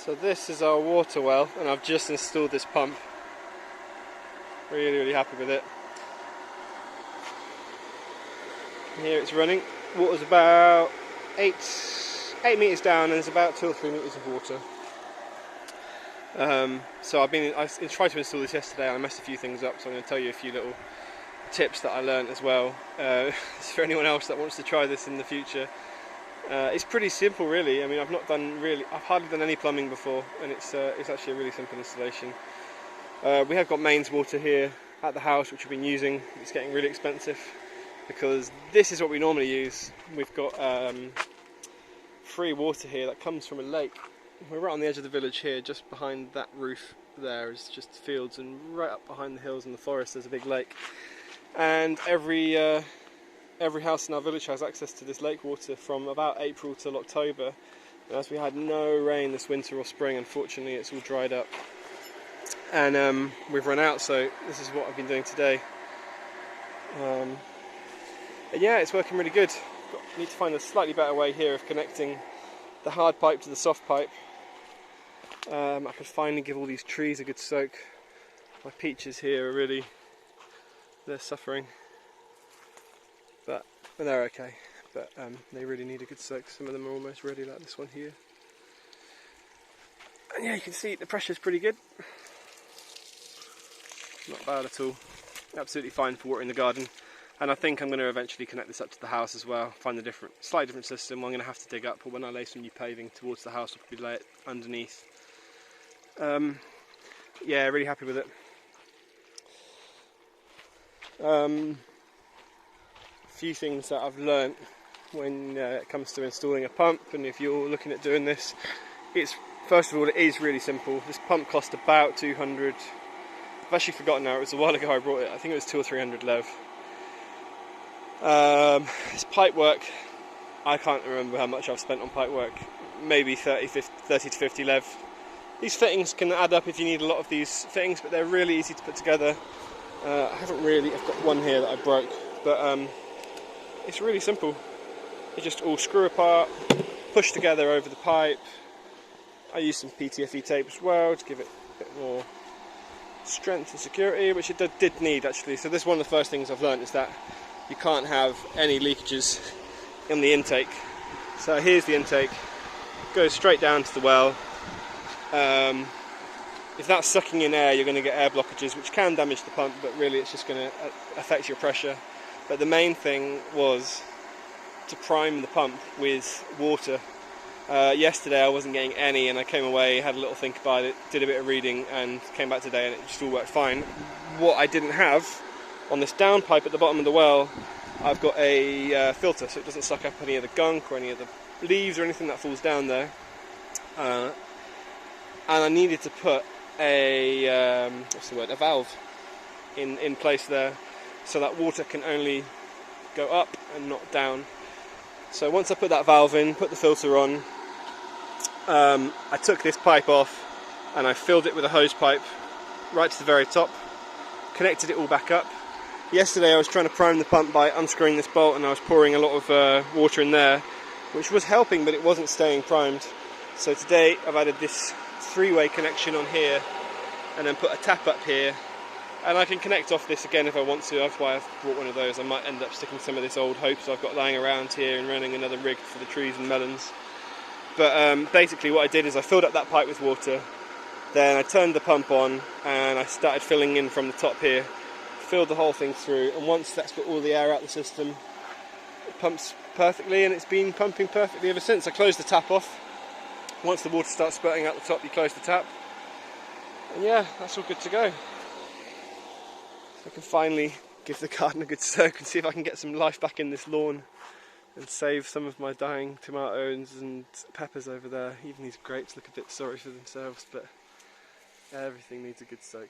So this is our water well, and I've just installed this pump. Really happy with it. Here it's running. Water's about 8 metres down, and there's about 2 or 3 metres of water. So I tried to install this yesterday. I messed a few things up, so I'm going to tell you a few little tips that I learned as well. For anyone else that wants to try this in the future. It's pretty simple, really. I mean, I've hardly done any plumbing before, and it's actually a really simple installation. We have got mains water here at the house, which we've been using. It's getting really expensive because this is what we normally use. We've got free water here that comes from a lake. We're right on the edge of the village here. Just behind that roof there is just fields, and right up behind the hills and the forest there's a big lake. And every house in our village has access to this lake water from about April till October. And as we had no rain this winter or spring, unfortunately it's all dried up. And we've run out, so this is what I've been doing today. And yeah, it's working really good. Need to find a slightly better way here of connecting the hard pipe to the soft pipe. I could finally give all these trees a good soak. My peaches here are they're suffering. But they're okay. But they really need a good soak. Some of them are almost ready, like this one here. And yeah, you can see the pressure's pretty good. Not bad at all. Absolutely fine for watering the garden. And I think I'm going to eventually connect this up to the house as well. Find a slightly different system. I'm going to have to dig up, but when I lay some new paving towards the house, I'll probably lay it underneath. Yeah, really happy with it. A few things that I've learnt when it comes to installing a pump, and if you're looking at doing this, first of all, it is really simple. This pump cost about 200. I've actually forgotten now. It was a while ago I brought it. I think it was 200 or 300 lev. This pipe work, I can't remember how much I've spent on pipe work. Maybe 30 to 50 lev. These fittings can add up if you need a lot of these fittings, but they're really easy to put together. I've got one here that I broke, but it's really simple. You just all screw apart, push together over the pipe. I use some PTFE tape as well to give it a bit more strength and security, which it did need actually. So this is one of the first things I've learned, is that you can't have any leakages in the intake. So here's the intake, goes straight down to the well. If that's sucking in air, you're going to get air blockages, which can damage the pump, but really it's just going to affect your pressure. But the main thing was to prime the pump with water. Yesterday I wasn't getting any, and I came away, had a little think about it, did a bit of reading, and came back today and it just all worked fine. What I didn't have on this down pipe at the bottom of the well, I've got a filter, so it doesn't suck up any of the gunk or any of the leaves or anything that falls down there. And I needed to put a valve in place there, so that water can only go up and not down. So once I put that valve in, put the filter on, I took this pipe off and I filled it with a hose pipe right to the very top, connected it all back up. Yesterday I was trying to prime the pump by unscrewing this bolt, and I was pouring a lot of water in there, which was helping, but it wasn't staying primed. So today I've added this three-way connection on here, and then put a tap up here, and I can connect off this again if I want to. That's why I've brought one of those. I might end up sticking some of this old hopes I've got lying around here and running another rig for the trees and melons. But basically what I did is I filled up that pipe with water, then I turned the pump on and I started filling in from the top here, filled the whole thing through, and once that's got all the air out the system, it pumps perfectly, and it's been pumping perfectly ever since. I closed the tap off. Once the water starts spurting out the top, you close the tap, and yeah, that's all good to go. So I can finally give the garden a good soak and see if I can get some life back in this lawn and save some of my dying tomatoes and peppers over there. Even these grapes look a bit sorry for themselves, but everything needs a good soak.